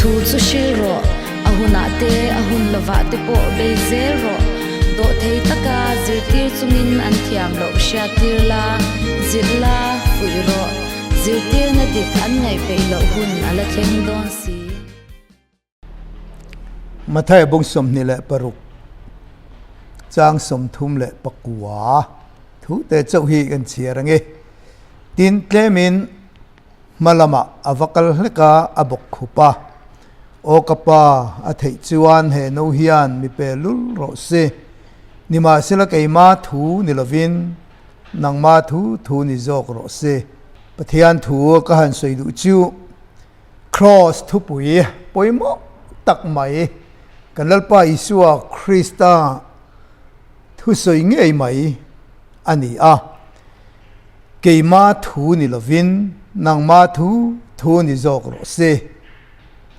thu chu shiro ahuna te ahun lova te po bezel ro do thei taka zirtir chungin an thiam lo shatir la zilla fuiro zirtir na dik an ngai pe lo hun ala thleng don si mathai bong som ni le paruk chang som thum le pakwa thu te chau hi kan chiarange tin tlemin malama avakal leka abok khupa o kapa a thei chuan he no hian mi pe lul ro se nima sila kai ma thu ni lovin nang ma thu ni jok ro se pathian thu ka han soi du chu cross thu pui poimo tak mai kan lalpa isua krista thu soi nge mai ani a ke ma thu ni lovin nang ma thu ni jok ro se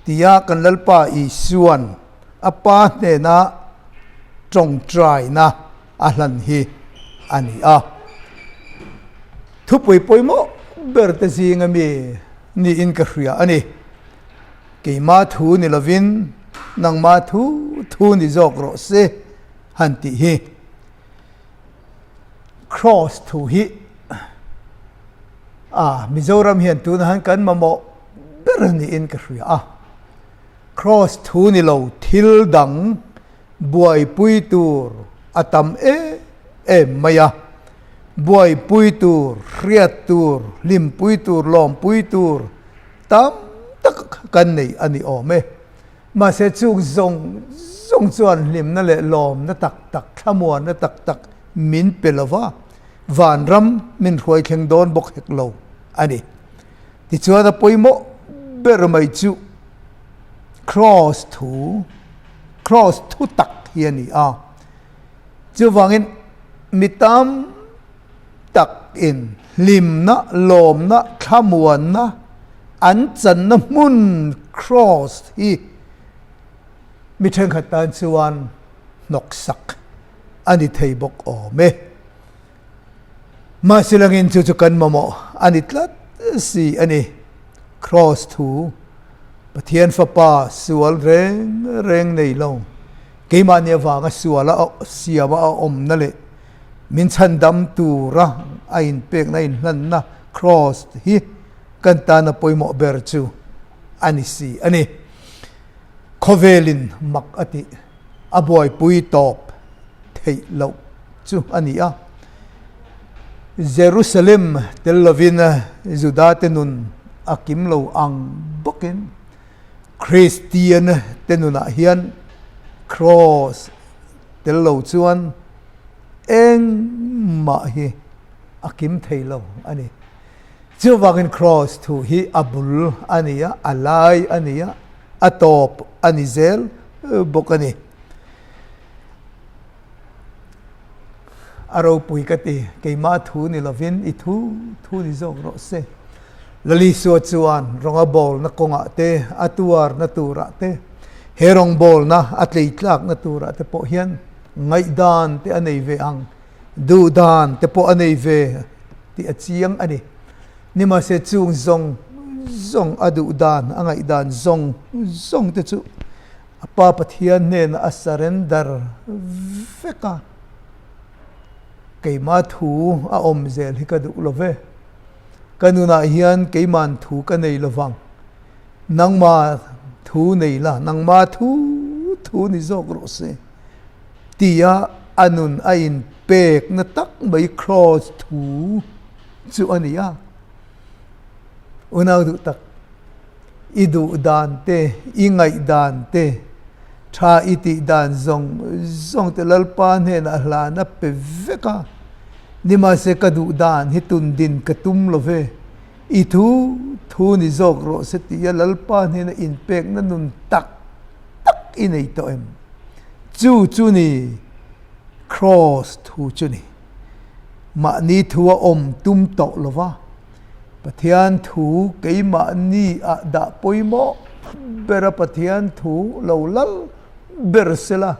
tia kan lalpa isuan apa ne na trong trai na ahlan hi ani a thu pui poimo berte singa mi ni in ka hria ani ke ma thu ni lovin nang ma thu ni jok ro se han ti hi cross thu hi Mizoram hian tu na han kan mamo berani in ka hria a cross thu ni lo thil dang buai pui tur atam maya buai pui tur riat tur lim pui tur lom pui tur tam tak kan nei ani ome ma se chung zong chuan lim na le lom na tak thamuan na tak min pelova van ram min huai thleng don bok hek lo ani ti chuan a poimo ber mai chu cross thu tak hiani a chu wangin mitam tak in lim na lom na thamuan na an chan na mun cross hi mi theng khatan chuan nok sak ani thei bok ome ma silangin chu kan mamo ani tlat si ani cross thu Pathian fapa sual reng nei lo keima ne wanga suala siawa om na le min chan dam tu ra ain pek na in hlan na cross hi kan ta na poimo ber chu ani si ani khovelin mak ati aboy pui top thei lo chu ani a Jerusalem tel lovina judatenun akim lo ang bokin Christian tenuna hian cross tel lo chuan eng ma hi akim theilo ani chu wangin cross thu hi abul ania alai ania atop anizel bokani aro pui kati keima thu ni lovin I thu ni jok ro se lali so chuan ronga bol na konga te atuar na tura te herong bol na ngaithlak na tura te po hian ngai dan te anei ve ang du dan te po anei ve ti achiang ani nima se chung zong adu dan angai dan zong te chu apa pathian ne na surrender veka keima thu a om zel hi ka du love kanuna hian keiman thu ka nei lowang nangma thu nei la nangma thu ni jok ro se tia anun ain pek na tak mai cross thu chu ania unau du tak idu dan te ingai dan te tha iti dan zong te lalpa ne na hla na pe veka nima se kadu dan hitun din katum love I thu ni jok ro se ti ya lalpa ne na in pek na nun tak inei to em chu ni cross thu chu ni ma ni thu om tum to lova pathian thu keima ni a da poimo bera pathian thu lo lal bersela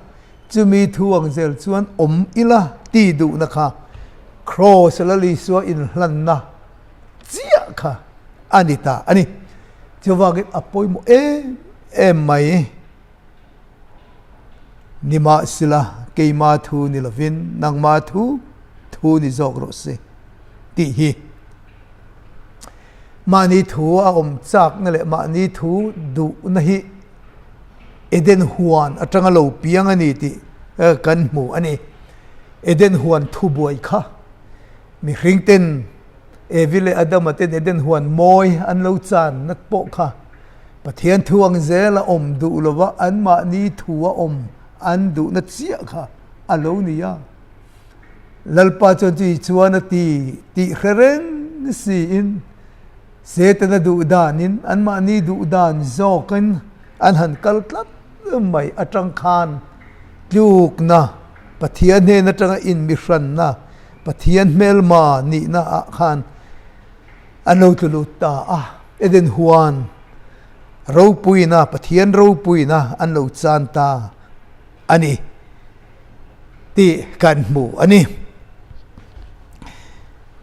chumi thu ang zel chuan om ila ti du na kha cross la li so in hlan na chia kha anita ani chuwagin apoimo em mai ni ma sila ke ma thu ni lovin nang ma thu ni zok ro se ti hi ma ni thu a chak na le ma ni thu du na hi eden huan atanga lo piang ani ti kan mu ani eden huan thu boy kha mi ringten evile adamaten eden huan moi an lo chan nat po kha Pathian thuang zela du lova an ma ni thua an du na chia kha alo niya lalpa chon chi chuan ti khereng si in setana du danin an ma ni du dan zokan an han kaltlat mai atang khan tluk na Pathian ne na tanga in mi hran na Pathian mel ma ni na a khan ano tuluta eden huan ro pui na Pathian ro pui na an lo chan ta ani ti kan mu ani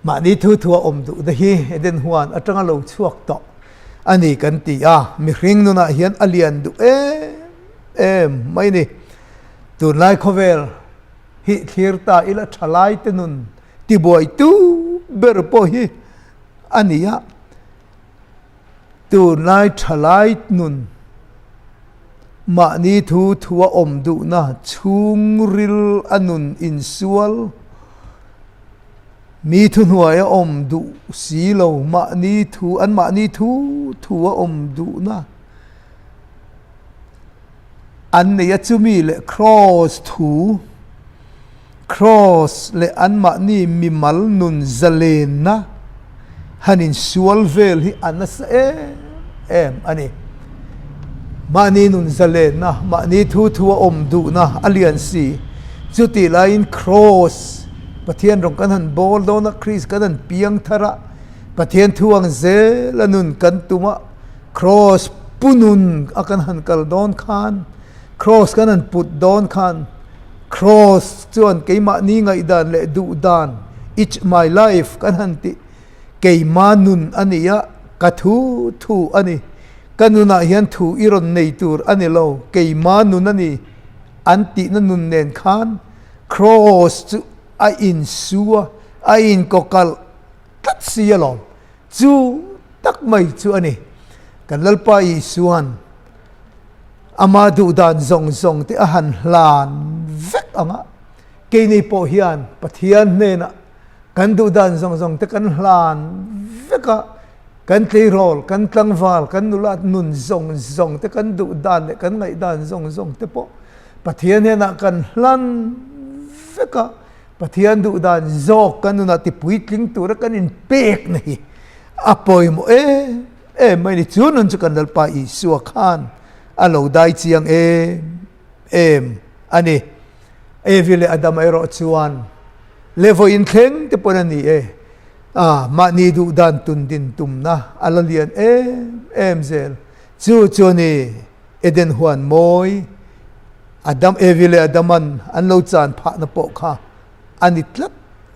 ma ni thu du da hi eden huan atanga lo chuak to ani kan ti mi hring nu na hian alian du mai ni tu lai khovel hi thir ta ila thalai te nun ti boy tu ber po hi ania tu lai thalai nun ma ni thu thua du na chung ril anun in sual mi thu nuaya du si lo ma ni thu an ma ni thu thua du na an ne ya chumi le cross thu cross le an ma ni mi mal nun zalen na hanin sual vel hi anas ani ma ni nun zalen na ma ni thu du na alian si chuti line cross Pathian rong kan han bol do na Chris kan han piang thara Pathian thuang zel anun kan tuma cross punun akan han kal don khan cross kan han put don khan cross chuan keima ni ngai dan le du dan each my life kan han ti keima nun ania ka thu ani kanuna hian thu iron nei tur ani lo keima nun ani anti na nun nen khan cross chu a in suwa a in kokal tat sialom chu tak mai chu ani kan lalpa I suan ama du dan zong te a han hlan vek anga ke nei po hian Pathian ne na kan du dan zong te kan hlan veka kan tlei rol kan tlangwal kan nulat nun zong te kan du dan le kan ngai dan zong te po Pathian ne na kan hlan veka Pathian du dan zok kan na ti puitling tur kan in pek nei apoi mo mai ni chunun chu kan dalpa I suwa khan alo dai chiang ani vile adamairo chuan levo in thleng te ponani ma ni du dan tun din tum na alalian zel chu ni eden huan moi adam vile adaman an lo chan pha na po kha ani tlat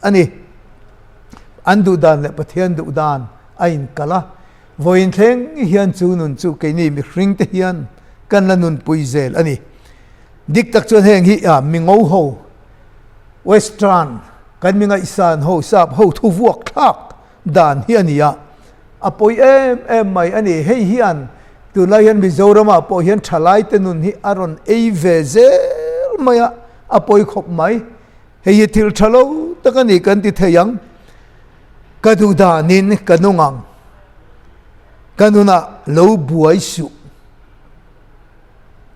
ani an du dan le Pathian du dan ain kala voin thleng hian chu nun chu ke ni mi hring te hian kan la nun pui zel ani dik tak chuan heng hi mi ngau ho western kan mi ngai san ho sap ho thu vuak thak dan hi ania apoi mai ani hei hian tu lai hian Mizorama po hian thalai te nun hi aron vezel maya apoi khop mai hei thil thalo takani kan ti theyang kadu danin kanungang kanuna lo buai su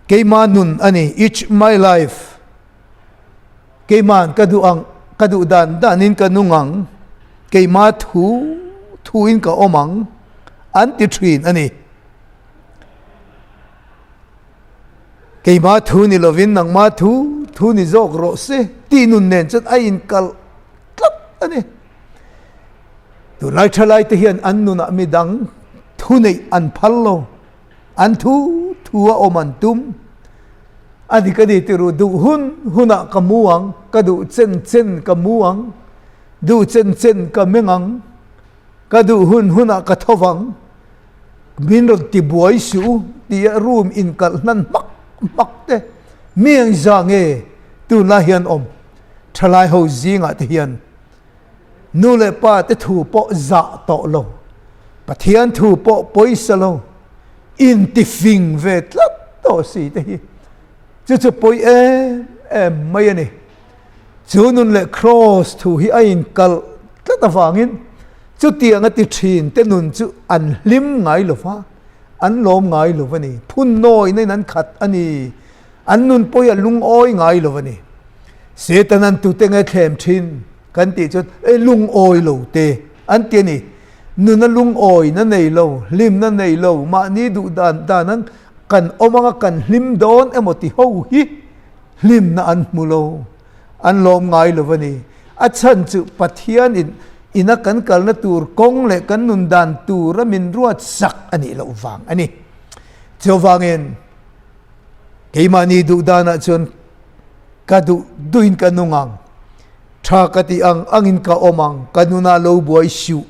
keima nun ani each my life keiman kadu danin kanungang keima thu in ka omang anti trin ani keima thu ni lovin nang ma thu ni zok ro se ti nun nen chat ain kal tlap ani tu lai thalai te hian an nuna mi dang thu nei an phallo an thu oman tum adi kadi tiru du huna kamuang kadu chen kamuang du chen ka mengang kadu huna ka thowang min ro ti buai su ti room in kal nan mak te mieng zange tu la hian om thalai ho zinga te hian nu le pa te thu po za to lo Pathian thu po poisa lo in ti fing ve tlat to si te hi chu poi mai ani chu nun le cross thu hi a in kal tlat awangin chu tiang a ti thin te nun chu an lim ngai lo fa an lom ngai lo wani phun noi nei nan khat ani an nun poi a lung oi ngai lo wani setanan tu te nge thlem thin kan ti chu lung oi lo te an ti ni nun na lung oi na nei lo lim na nei lo ma ni du dan nan kan omanga kan lim don emoti ho hi lim na an mulo an lom ngai lo wani a chan chu Pathian ina kan kal na tur kong le kan nun dan tur min ruat sak ani lo wang ani chowangin keimani du dana chon kadu duin kanungang thakati angin ka omang kanuna lo buai siu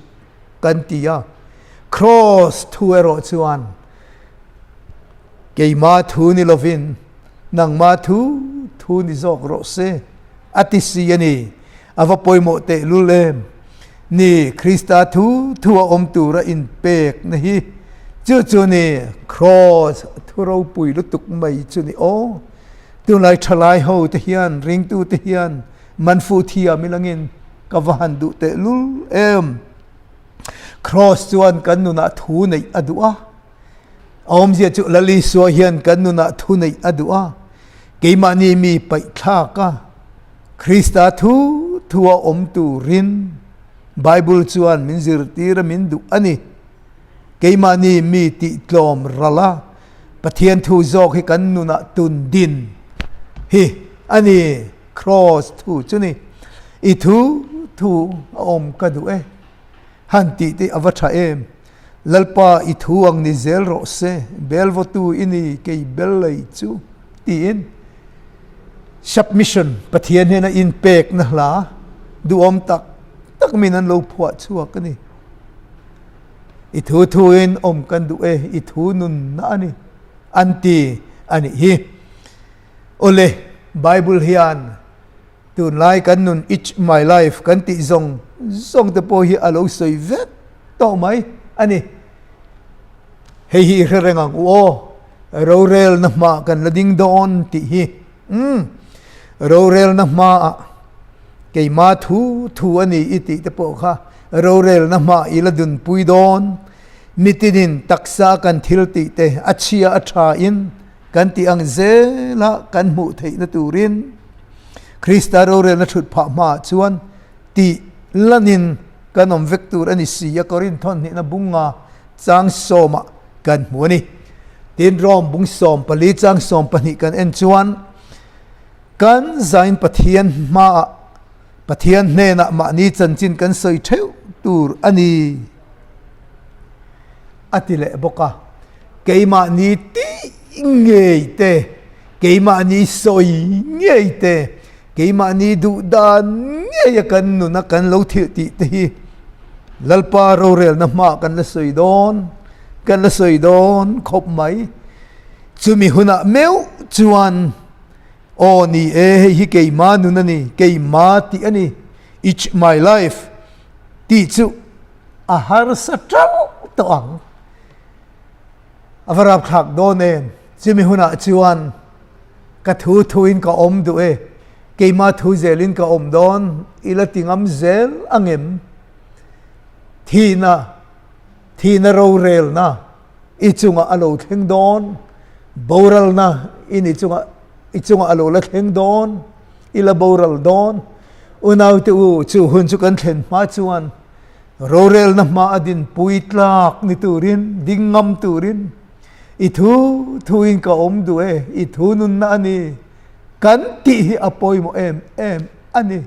kan tia cross thuero chuan keima thu ni lovin nang ma thu ni zok ro se atisi ani ava poimo te lulem ni Krista thu om tura in pek na hi chu ni cross thuro pui lu tuk mai chu ni o tu lai thalai ho te hian ring tu te hian man fu thia milangin kawan du te lul cross chuan kan nu na thu nei adua om zia chu lali so hian kan nu na thu nei adua keimani mi pai thla ka Krista thu om tu rin Bible chuan min zir tira min du ani keimani mi ti tlom rala Pathian thu zok hi kan nu na tun din hi ani cross thu chuni I thu om ka du han ti te avatha lalpa I thu ang ni zel ro se belvo tu ini ke bel lai chu ti in submission Pathian hena in pek na la du om tak minan lo phua chuak ani I thu in om kan du I thu nun na ani anti ani hi ole Bible hian tun lai kan nun each my life kan ti zong te po hi alo soi vet to mai ani hei hi rengang o ro rel na ma kan lading don ti hi ro rel na ma kei ma thu ani iti te po kha ro rel na ma iladun pui don mitinin taksa kan thil ti te achia atha in kan ti ang zela kan mu thei na turin Krista ro rel na thut pha ma chuan ti lanin kanom vektur ani sia Korinthon ni na bunga chang sawma kan muani tin rom bung som pali chang som pani kan en chuan kan zain Pathian ne na ma ni chanchin kan soi theu tur ani atile boka keima ni ti ngei te keima ni soi ngei te keima ni du dan ngei kan nu na kan lo thi ti te hi lalpa ro rel na ma kan la soi don khop mai chumi huna meu chuan o ni hi keima nu na ni keima ti ani each my life ti chu a har sa trau to ang avarap thak don chimi huna chuan ka thu in ka om du keima thu zelin ka om don ila tingam zel angem thina ro rel na ichunga alo theng don boral na ini ichunga alo la theng don ila boral don unaw te chu hun chu kan thlen ma chuan ro rel na ma adin puitlak ni turin dingam turin thu in ka om du I thu nun na ani kan ti hi apoi mo em ani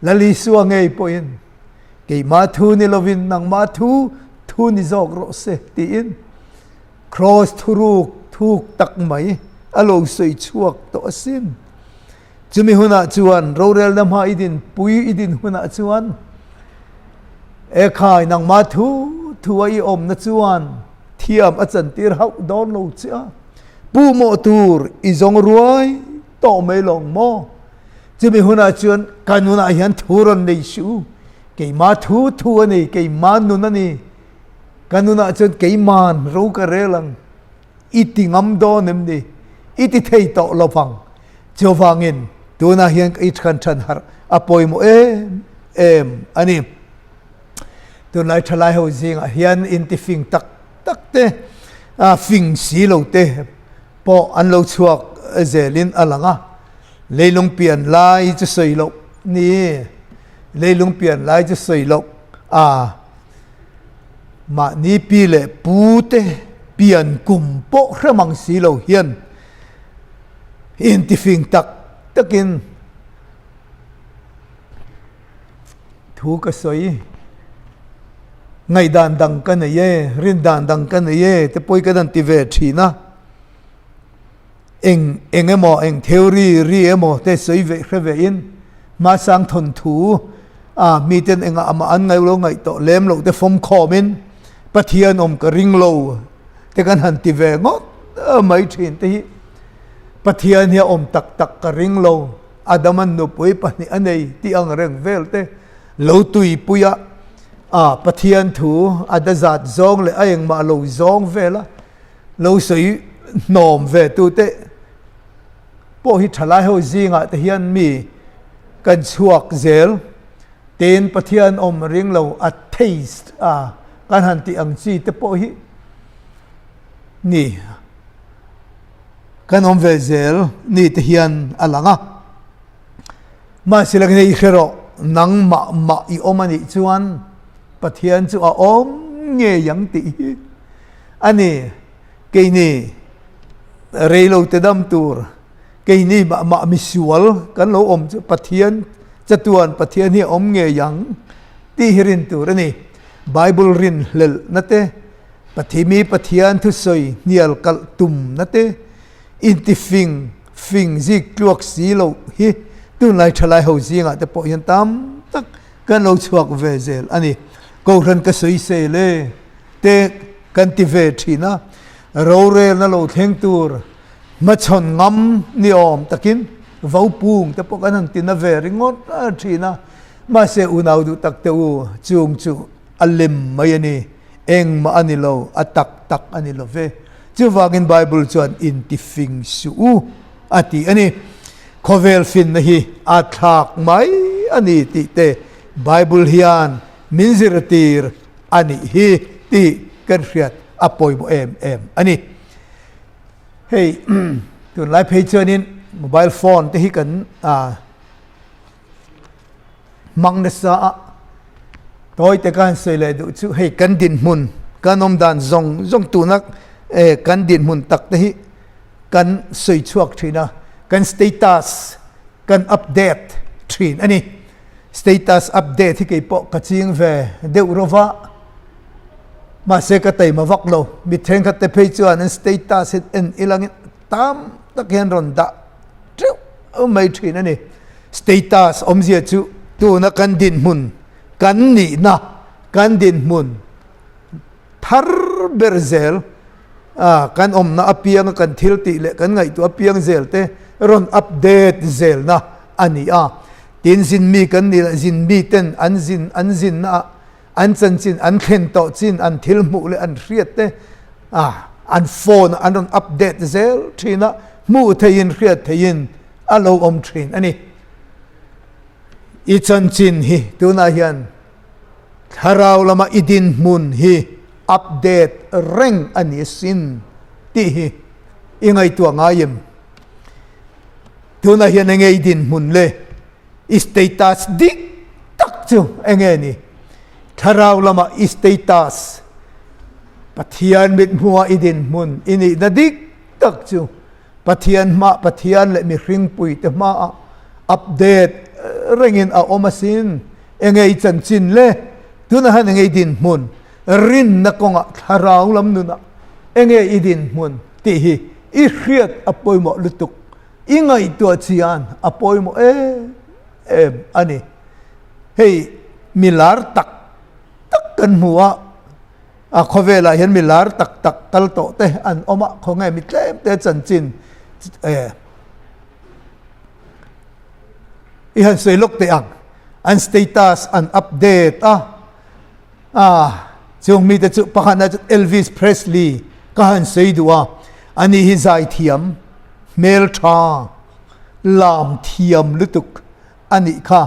lali suwa ngei poin kei ma thu ni lovin nang ma thu ni zok ro se ti in cross thuk tak mai alo soi chuak to asim chumi huna chuan ro rel na ma idin pui idin huna chuan khai nang ma thu ai om na chuan thiam a chan tir hau don lo cha pu mo tur izong ruai to mai long mo chimi huna chuan kanuna hian thuron nei su ke ma thu ani ke man nun ani kanuna chuan ke man ro ka relang itingam don nem ni iti thei to lo phang chowangin tuna hian ich khan than har apoi mo em ani tun lai thalai ho zinga hian in ti fing tak te fing si lo te po an lo chuak zelin alanga leilung pian lai chu soi lo ni leilung pian lai chu soi lo ma ni pi le pu te pian kum po hramang si lo hian in ti fing tak takin thu ka soi ngai dan dang kan ye rin dan dang kan ye te poi ka dan ti ve thina emo theory ri emo te soi ve khve in ma sang thon thu mi ten enga ama an ngai lo ngai to lem lo te fom khomin pathian om ka ring lo te kan han ti ve ngot mai thin te pathian hi om tak ka ring lo adaman no poi pani anei ti ang reng vel te lo tui puya pathian thu adazat zong le ayeng ma lo zong vela lo soi nom ve tu te po hi thalai ho zinga te hian mi kan chuak zel ten pathian om ring lo a taste kan han ti ang chi te po hi ni kan om ve zel ni te hian alanga ma silang nei khero nang ma i omani chuan pathian chu a om nge yang ti ani ke ni reilo te dam tur ke ni ma misual kan lo om chu pathian chatuan pathian hi om nge yang ti hirin tur ani bible rin lel nate pathimi pathian thu soi nial kal tum nate inti fing zik kluak si lo hi tun lai thalai ho zinga te po hian tam tak kan lo chuak ve zel ani ko ran ka soi se le te kan ti ve thina ro re na lo theng tur ma chon ngam ni om takin vau pung te po kan tin na ve ringot thina ma se unau du tak te u chung chu alim mai ani eng ma ani lo atak ani lo ve chu wagin bible chuan in ti fing su ati ani khovel fin na hi athak mai ani ti te bible hian minziratir ani hi ti kan riat apoi mo em ani hey tun lai page in mobile phone te hi kan mang na sa toy te kan sei le du chu hey kan din mun kan om dan zong tu nak kan din mun tak te hi kan sei chuak thina kan status kan update thin ani status update hi ke po kaching ve deurova ma se ka tai ma vak lo mi theng ka te phei chuan an status en ilang tam tak hian ron da tru mai thin ani status omzia chu tu na kan din mun kan ni na kan din mun thar berzel kan om na apiang kan thil ti le kan ngai tu apiang zel te ron update zel na ani tin zin mi kan ni zin mi ten an zin na an chan chin an khen to chin an thil mu le an riat te an phone an ron update zel thina mu thein riat thein alo om thin ani i chan chin hi tuna hian tharau lama idin mun hi update reng ani sin ti hi ingai tu ngayem tuna hian ngei din mun le status dik tak chu enge ni tharau lama status pathian mit mua idin mun ini na dik tak chu pathian le mi hring pui te ma update rengin a omasin engei chan chin le tuna han engei din mun rin na konga tharau lam nu na engei idin mun ti hi i hriat apoi mo lutuk ingai tu chian apoi mo ani hey milar tak kan muwa a khovela hian milar tak tak kal to te an oma khongai mi tlem te chan chin i han soilok te ang an status an update chung mi te chu pakhana Elvis Presley ka han seidua ani hi zai thiam mel tha lam thiam lutuk ani kha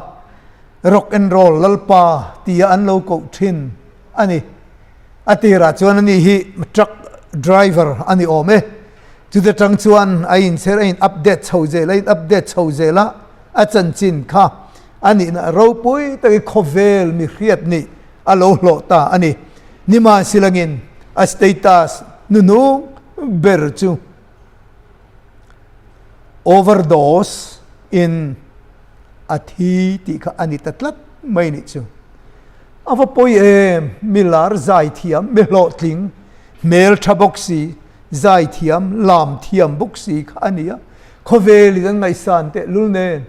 rock and roll lalpa tia an lo ko thin ani atira chuan ani hi truck driver ani ome chu te tang chuan a in ser in update chhoje la update chhoje la a chan chin kha ani na ro pui te khovel mi khriat ni alo hlo ta ani nima silangin a status nu ber chu overdose in athi ti kha ani tatlat mai ni chu ava poi milar zai thiam melo tling mel thaboxi zai thiam lam thiam boxi kha ania khoveli dan ngai san te lulnen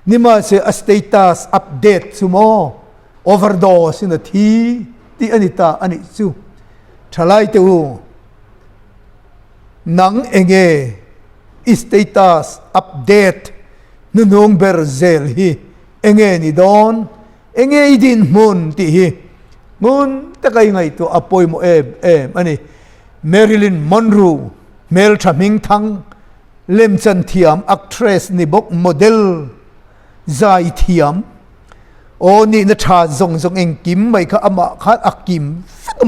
nima se a status update sumo overdose in athi ti anita ani chu thalai te u nang enge status update nunong berzel hi enge ni don enge idin mun ti hi mun takai ngai to apoi mo ani Marilyn Monroe mel thaming thang lem chan thiam actress ni bok model zai thiam o ni na tha zong zong eng kim mai kha ama khat akim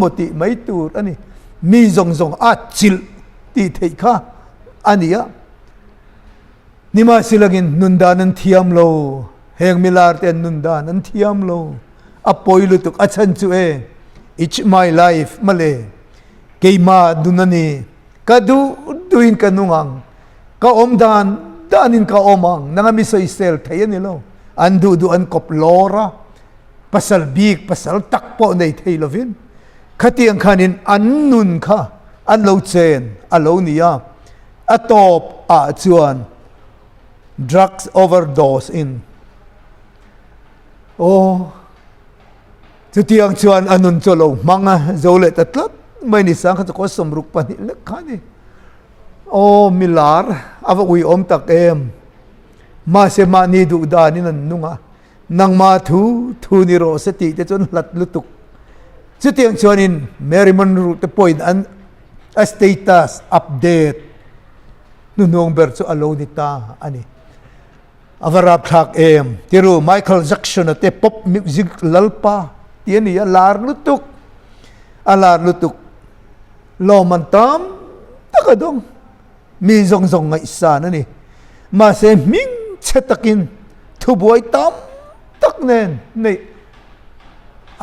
moti mai tur ani mi zong zong a chil ti thei kha ania nima silagin nundanan thiam lo heng milar ten nundanan thiam lo apoi lutuk achan chu it's my life male keima dunani kadu duin kanungang ka omdan danin ka omang nangami so isel thayen lo andu du an kop lora pasal big pasal takpo nei theilovin khatiang khanin annun kha an lo chen alo nia atop a chuan drugs overdose in chutiang chuan anun cholo manga zole tatlat mai ni sang kha ko somruk pani lekhani milar ava ui om tak ma se ma ni du da ni nan nunga nang ma thu ni ro se ti te chon lat lutuk chutiang chuan in Merriman ru te point an a status update nunong ber chu alo ni ta ani avarap thak tiru Michael Jackson te pop music lalpa tiani alar lutuk lo mantam takadong mi zong zong ngai san ani ma se ming chetakin thubuai tam tak nen nei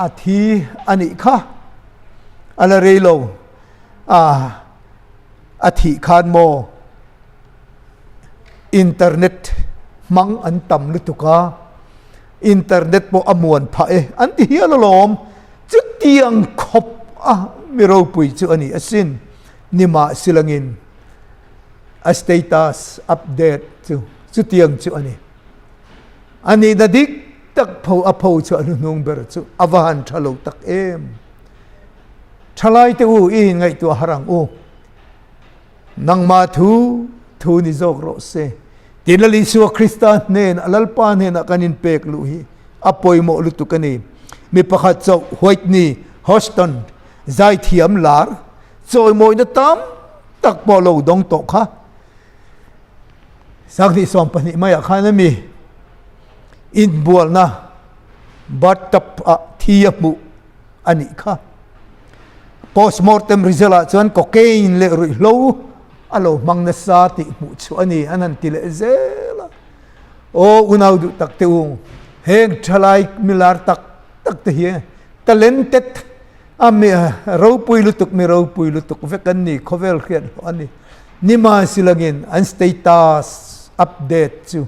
athi ani kha ala reilo athi khan mo internet mang an tam lutuka internet po amuan pha anti hialolom chu tiang khop miro pui chu ani asin nima silangin a status update chu tiang chu ani dadik tak pho chu anu nong ber chu awan thalo tak thalai te u ngai tu harang nang ma thu ni zok ro se tinali suwa Kristan nen alalpa nen kanin pek luhi apoi mo lutu kani mi pakhat chau white ni Houston zai thiam lar choi moi na tam tak polo dong to kha sakni som pani maya khana mi in bual na batap thiamu ani kha postmortem result chuan cocaine le ru lo alo mangna sa ti mu chu ani anan tile zela unau du tak te heng thalai milar tak te hi talented ami ro pui lutuk vekan ni khovel khian ani nima silangin an status update chu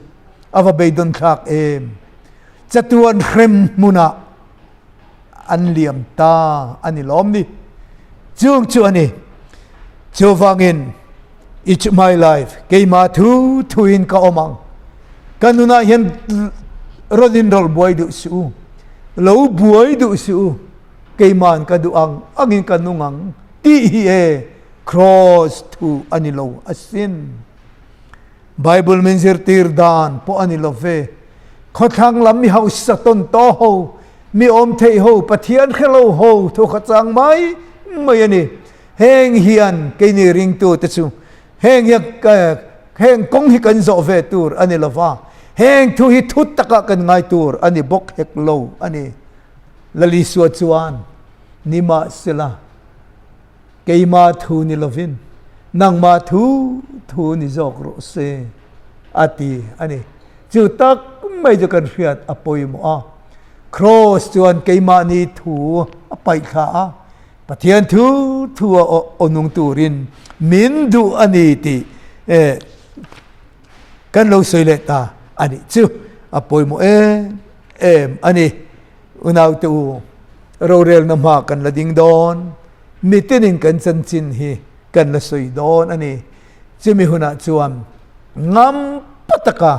ava beidon khak chatuan khrem muna an liam ta ani lom ni chung chu ani chowangin it's my life keima thu in ka omang kanuna hian rodin rol boy du su lo buai du su cây man ka duang angin ka nungang ti hi e cross to anilo asin Bible minzir tir dan po anilo ve khothang lam mi hau sa ton to ho mi om thei ho Pathian khelo ho thu khachang mai mai ani heng hian cây ni ring tu te chu heng yak heng kong hi kan zo ve tur ani lova heng thu hi thut taka kan ngai tur ani bok hek lo ani lali suat chuan ni ma sila cây ma thu ni lovin nang ma thu ni zok ro se ati ani chu tak mai jo kan fiat apoi mo a cross chuan cây ma ni thu apai kha a Pathian thu onung turin min du ani ti kan lo soile ta ani chu apoi mo ani unaw tu rorel na ma kan la ding don mitinin kan chan chin hi kan la soi don ani chimi huna chuam ngam pataka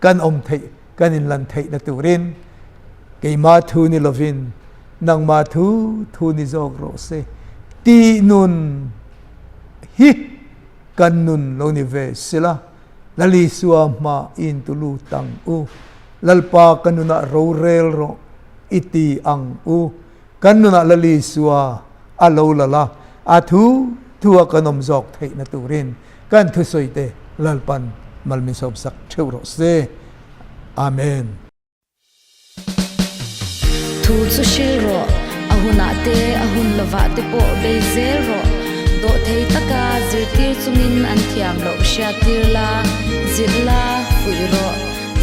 kan om thei kan in lan thei na turin kei ma thu ni lovin nang ma thu ni zog ro se ti nun hi kan nun lo ni ve sila lali suwa ma in tulu tang u lalpa kanuna ro rel ro iti ang u kanuna lali suwa alo lala athu thua kanom zok thei na turin kan thu soite lalpan malmin sob sak theu ro se amen thu chu shil ro ahuna te ahun lova te po bezel ro do thei taka zirtir chungin an thiam lo sha tirla zilla fui ro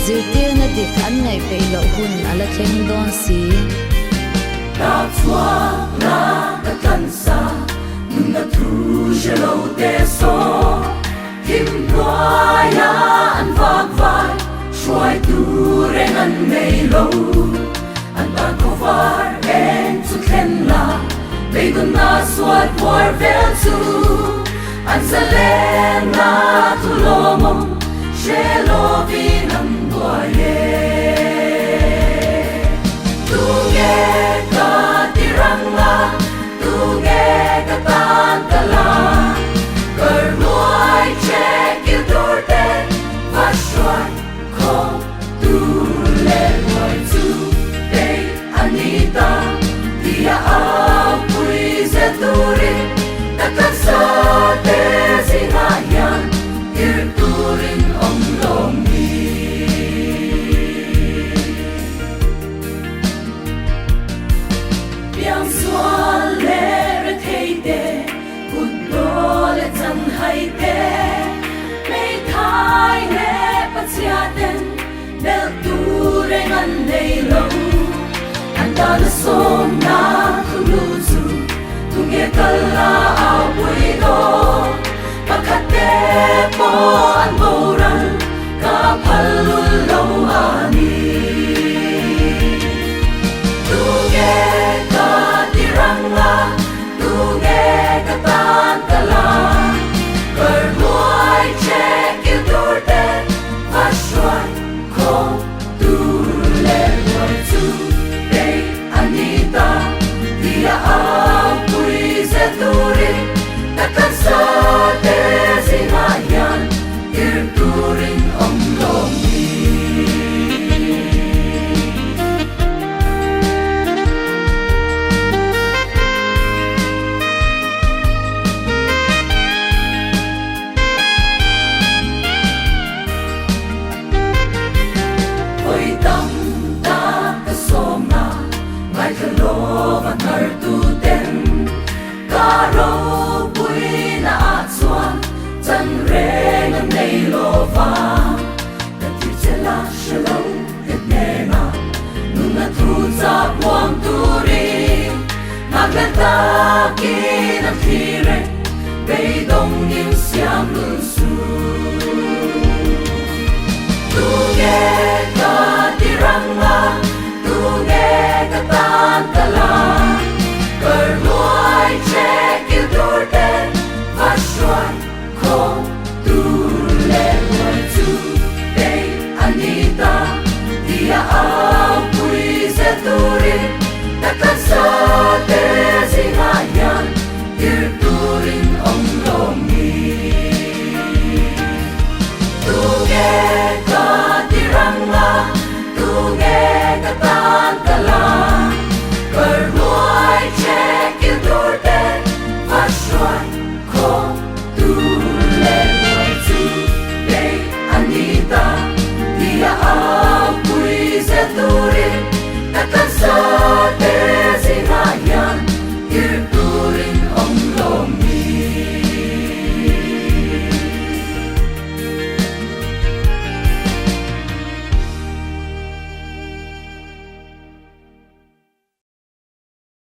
zirtir na dik an ngai pe lo hun ala thleng don si na chua na ka kan sa nun na thu jelo te so kim ya an vak vai shwai tu ren an nei lo an ban ko var en tu ken la be do na swat war vel tu an zalen na tu lo mo shelo vin am boye tu ge ka tirang la tu ge ka tan ta la कर लोय check you dorte va shwai ko tu le loy tu dei anita dia apui ze turi ta kan sa te singayan ir turin om lomi biang swal le re theite le chan hai te mei thai le Pathian bel tu reng an nei lo an ta la sawmna tu lawmthu tu nge kala au pui lo